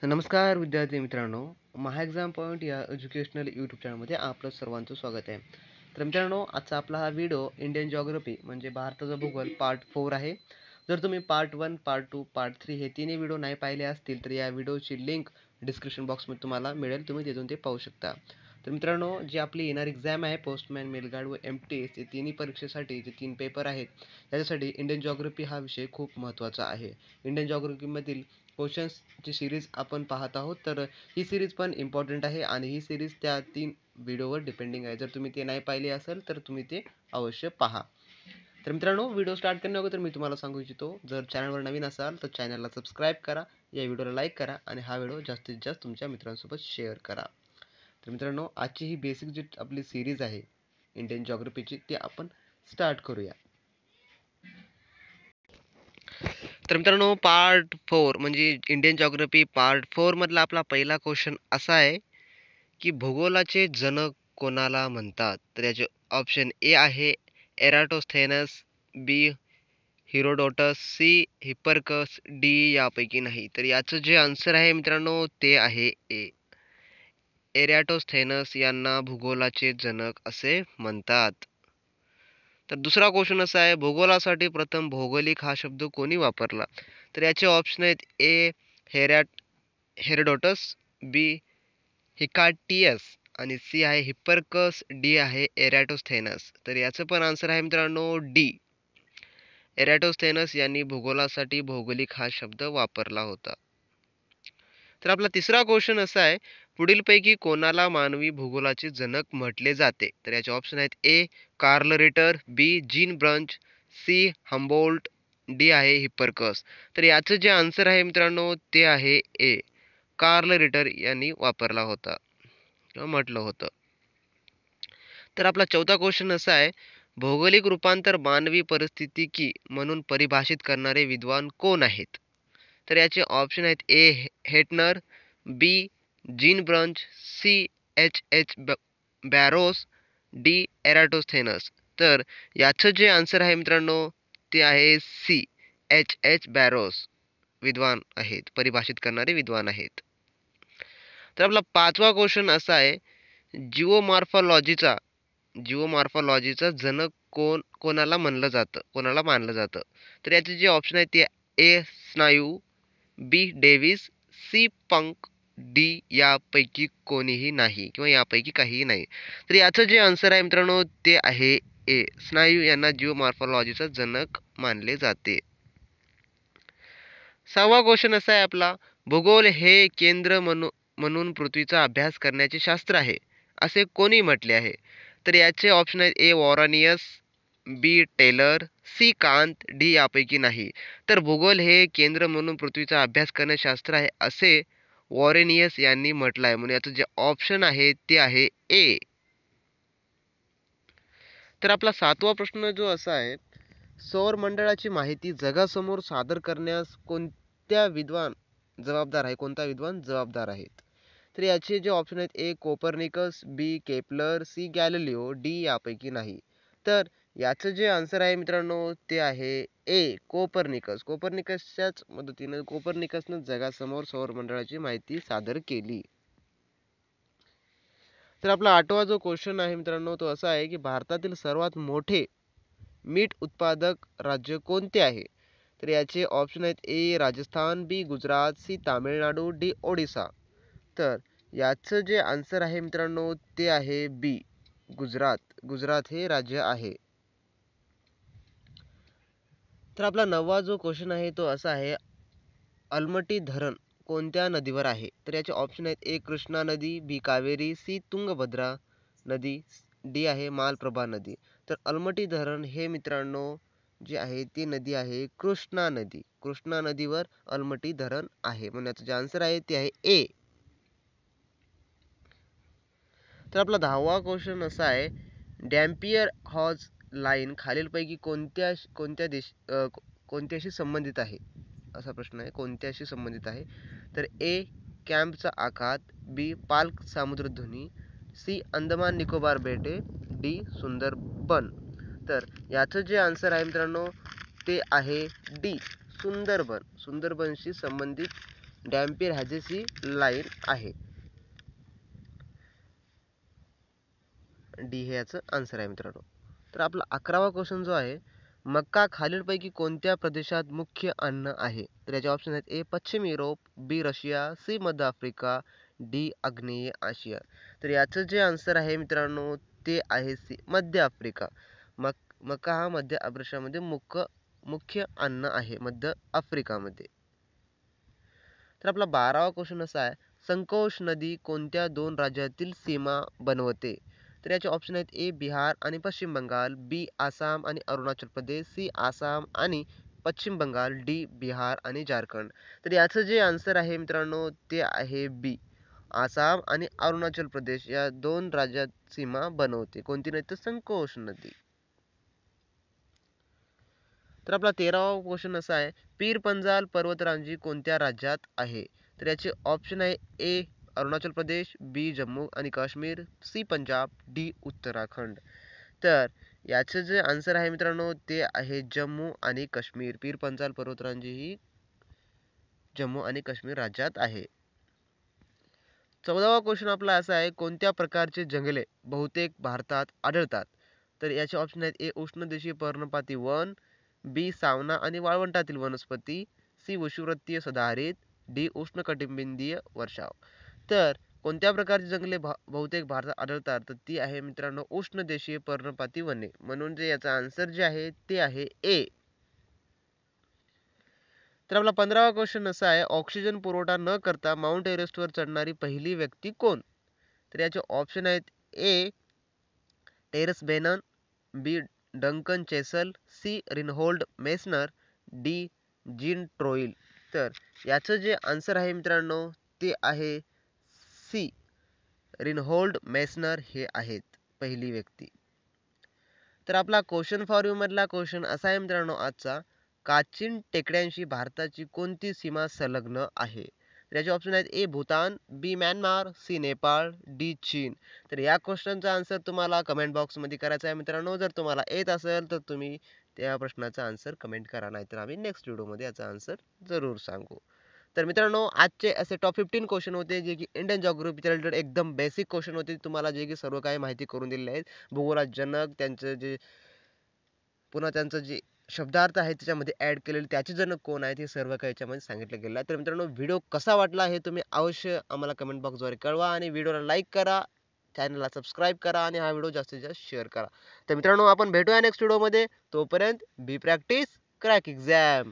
नमस्कार विद्यार्थी मित्रांनो, महा एक्झाम पॉईंट या एज्युकेशनल यूट्यूब चॅनलमध्ये आपलं सर्वांचं स्वागत आहे. तर मित्रांनो, आजचा आपला हा व्हिडिओ इंडियन जिओग्राफी म्हणजे भारताचा भूगोल पार्ट 4 आहे. जर तुम्ही पार्ट 1, पार्ट 2, पार्ट 3 हे तिन्ही व्हिडिओ नाही पाहिले असतील तर या व्हिडिओची लिंक डिस्क्रिप्शन बॉक्समध्ये तुम्हाला मिळेल, तुम्ही तिथून ते पाहू शकता. तर मित्रांनो, जी आपली येणारी एक्झाम आहे पोस्टमॅन, मेल गार्ड व MTS हे तिन्ही परीक्षेसाठी जे 3 पेपर आहेत त्याच्यासाठी इंडियन जिओग्राफी हा विषय खूप महत्त्वाचा आहे. इंडियन जिओग्राफीमधील क्वेश्चन्सची सीरीज आपण पाहत आहोत. तर ही सीरीज पण इम्पॉर्टंट आहे आणि ही सीरीज त्या 3 व्हिडिओवर डिपेंडिंग आहे. जर तुम्ही ते नाही पाहिले असेल तर तुम्ही ते अवश्य पहा. तर मित्रांनो, व्हिडिओ स्टार्ट करण्याअगोदर मी तुम्हाला सांगू इच्छितो, जर चॅनलवर नवीन असाल तर चॅनलला सबस्क्राईब करा, या व्हिडिओला लाईक करा आणि हा व्हिडिओ जास्तीत जास्त तुमच्या मित्रांसोबत शेअर करा. तर मित्रांनो, आजची ही बेसिक जी आपली सीरीज आहे इंडियन जिओग्राफीची ती आपण स्टार्ट करूया. तर मित्रांनो, पार्ट 4 म्हणजे इंडियन जिओग्राफी पार्ट 4 मधला आपला पहिला क्वेश्चन असा आहे की भूगोलाचे जनक कोणाला म्हणतात? तर याचे ऑप्शन ए आहे एराटोस्थेनस, बी हिरोडोटस, सी हिप्परकस, डी यापैकी नाही. तर याचं जे आन्सर आहे मित्रांनो ते आहे ए. एरॅटोस्थेनस यांना भूगोलाचे जनक असे म्हणतात. तर दुसरा क्वेश्चन असा आहे, भूगोलासाठी प्रथम भौगोलिक हा शब्द कोणी वापरला? तर याचे ऑप्शन आहेत ए हेरॅट हेरोडोटस, बी हिकाटियस आणि सी आहे हिप्परकस, डी आहे एरॅटोस्थेनस. तर याचं पण आन्सर आहे मित्रांनो डी. एरॅटोस्थेनस यांनी भूगोलासाठी भौगोलिक हा शब्द वापरला होता. तर आपला तिसरा क्वेश्चन असा आहे, पुढीलपैकी कोणाला मानवी भूगोलाचे जनक म्हटले जाते? तर याचे ऑप्शन आहेत A Carl Ritter, B Jean Brunhes, C Humboldt, D आहे हिप्परकस. तर याचं जे आन्सर आहे मित्रांनो ते आहे ए कार्ल रिटर यांनी वापरला होता किंवा म्हटलं होतं. तर आपला चौथा क्वेश्चन असा आहे, भौगोलिक रूपांतर मानवी परिस्थितिकी म्हणून परिभाषित करणारे विद्वान कोण आहेत? तर याचे ऑप्शन आहेत A Hettner, B Jean Brunhes, C H Barrows, D Eratosthenes. तर याचं जे आन्सर आहे मित्रांनो ते आहे सी एच बॅरोस विद्वान आहेत, परिभाषित करणारे विद्वान आहेत. तर आपला पाचवा क्वेश्चन असा आहे, जिओमॉर्फॉलॉजीचा जिओमॉर्फॉलॉजीचा जनक कोणाला मानलं जातं? तर याचे जे ऑप्शन आहेत ते ए स्नायू, बी डेव्हिस, सी पंक, डी यापैकी कोणीही नाही किंवा यापैकी काहीही नाही. तर याचं जे आन्सर आहे मित्रांनो ते आहे ए स्नायू यांना जिओमॉर्फॉलॉजीचा जनक मानले जाते. सहावा क्वेश्चन असा आहे आपला, भूगोल हे केंद्र म्हणून पृथ्वीचा अभ्यास करण्याचे शास्त्र आहे असे कोणी म्हटले आहे? तर याचे ऑप्शन आहेत ए वॉरानियस, बी टेलर, सी कांत, डी यापैकी नाही. तर भूगोल हे केंद्र म्हणून पृथ्वीचा अभ्यास करण्याचे शास्त्र आहे असे वॉरेनियस यांनी म्हटलं आहे, म्हणून याचं जे ऑप्शन आहे ते आहे ए. तर आपला सातवा प्रश्न जो असा आहे, सौर मंडळाची माहिती जगासमोर सादर करण्यास कोणता विद्वान जबाबदार आहेत? तर याचे जे ऑप्शन आहेत ए कोपर्निकस, बी केपलर, सी गॅलिलिओ, डी यापैकी नाही. तर याचं जे आन्सर आहे मित्रांनो ते आहे ए कोपर्निकस. कोपर्निकसच्याच मदतीने कोपर्निकसनं जगासमोर सौरमंडळाची माहिती सादर केली. तर आपला आठवा जो क्वेश्चन आहे मित्रांनो तो असा आहे की भारतातील सर्वात मोठे मीठ उत्पादक राज्य कोणते आहे? तर याचे ऑप्शन आहेत ए राजस्थान, बी गुजरात, सी तामिळनाडू, डी ओडिसा. तर याचं जे आन्सर आहे मित्रांनो ते आहे बी गुजरात. गुजरात हे राज्य आहे. तर आपला नववा जो क्वेश्चन आहे तो असा आहे, अलमटी धरण कोणत्या नदीवर आहे? तर याचे ऑप्शन आहेत ए कृष्णा नदी, बी कावेरी, सी तुंगभद्रा नदी, डी आहे मालप्रभा नदी. तर अलमटी धरण हे मित्रांनो जे आहे ती नदी आहे कृष्णा नदी. कृष्णा नदीवर अलमटी धरण आहे, म्हणून याचं जे आन्सर आहे ते आहे ए. तर आपला 10वा क्वेश्चन असा आहे, डॅम्पियर हॉज लाईन खालीलपैकी कोणत्याशी संबंधित आहे? असा प्रश्न आहे, कोणत्याशी संबंधित आहे? तर ए कॅम्पचा आखात, बी पाल्क सामुद्रधुनी, सी अंदमान निकोबार बेटे, डी सुंदरबन. तर याचं जे आन्सर आहे मित्रांनो ते आहे डी सुंदरबन. सुंदरबनशी संबंधित डॅम्पियर हॅजेस ही लाईन आहे. डी हे याचं आन्सर आहे मित्रांनो. तर आपला 11वा क्वेश्चन जो आहे, मक्का खालीलपैकी कोणत्या प्रदेशात मुख्य अन्न आहे? तर याचे ऑप्शन आहेत ए पश्चिम युरोप, बी रशिया, सी मध्य आफ्रिका, डी आग्नेय आशिया. तर याचं जे आन्सर आहे मित्रांनो ते आहे सी मध्य आफ्रिका. मक्का हा मध्य आफ्रिकामध्ये मुख्य अन्न आहे मध्य आफ्रिकामध्ये. तर आपला 12वा क्वेश्चन असा आहे, संकोश नदी कोणत्या दोन राज्यातील सीमा बनवते? तर याचे ऑप्शन आहेत ए बिहार आणि पश्चिम बंगाल, बी आसाम आणि अरुणाचल प्रदेश, सी आसाम आणि पश्चिम बंगाल, डी बिहार आणि झारखंड. तर याचं जे आन्सर आहे मित्रांनो ते आहे बी आसाम आणि अरुणाचल प्रदेश या दोन राज्यात सीमा बनवते. कोणती नदी? तर संकोश नदी. तर आपला 13वा क्वेश्चन असा आहे, पीर पंजाल पर्वतरांजी कोणत्या राज्यात आहे? तर याचे ऑप्शन आहे ए अरुणाचल प्रदेश, बी जम्मू आणि काश्मीर, सी पंजाब, डी उत्तराखंड. तर याचे जे आन्सर आहे मित्रांनो ते आहे जम्मू आणि काश्मीर. पीर पंजाल पर्वतरांजी ही जम्मू आणि काश्मीर राज्यात आहे. 14वा क्वेश्चन आपला असा आहे, कोणत्या प्रकारचे जंगले बहुतेक भारतात आढळतात? तर याचे ऑप्शन आहेत ए उष्णदेशीय पर्णपाती वन, बी सावना आणि वाळवंटातील वनस्पती, सी विषुववृत्तीय सदाहरित, डी उष्णकटिबंधीय वर्षाव. तर कोणत्या प्रकारची जंगले बहुतेक भारतात आढळतात? तर ती आहे मित्रांनो उष्णदेशीय पर्णपाती वने. म्हणून जे याचा आन्सर जे आहे ते आहे ए. तर आपला 15वा क्वेश्चन असा आहे, ऑक्सिजन पुरवठा न करता माउंट एव्हरेस्टवर चढणारी पहिली व्यक्ती कोण? तर याचे ऑप्शन आहेत ए टेरेस बेनन, B Duncan Chessel, C Reinhold Messner, D Jean Troillet. तर याचं जे आन्सर आहे मित्रांनो ते आहे सी रिनहोल्ड मेसनर हे आहेत पहिली व्यक्ती. तर आपला क्वेश्चन फॉर यू मधला क्वेश्चन असा आहे मित्रांनो आजचा, काचिन टेकड्यांशी भारताची कोणती सीमा संलग्न आहे? तर याचे ऑप्शन आहेत ए भूतान, बी म्यानमार, सी नेपाळ, डी चीन. तर या क्वेश्चनचा आन्सर तुम्हाला कमेंट बॉक्समध्ये करायचा आहे मित्रांनो. जर तुम्हाला येत असेल तर तुम्ही त्या प्रश्नाचा आन्सर कमेंट करा, नाहीतर आम्ही नेक्स्ट व्हिडिओमध्ये याचा आन्सर जरूर सांगू. तर मित्रांनो आजचे असे टॉप 15 क्वेश्चन होते जे की इंडियन जॉग्राफीच्या रिलेटेड एकदम बेसिक क्वेश्चन होते, तुम्हाला जे की सर्व काही माहिती करून दिलेले आहेत. भूगोलात जनक, त्यांचं जे पुन्हा त्यांचं जे शब्दार्थ आहे त्याच्यामध्ये ॲड केलेले, त्याचे जनक कोण आहेत हे सर्व काही याच्यामध्ये सांगितलं गेलं आहे. तर मित्रांनो व्हिडिओ कसा वाटला हे तुम्ही अवश्य आम्हाला कमेंट बॉक्सद्वारे कळवा आणि व्हिडिओला लाईक करा, चॅनलला सबस्क्राईब करा आणि हा व्हिडिओ जास्तीत जास्त शेअर करा. तर मित्रांनो आपण भेटूया नेक्स्ट व्हिडिओमध्ये. तोपर्यंत बी प्रॅक्टिस क्रॅक एक्झाम.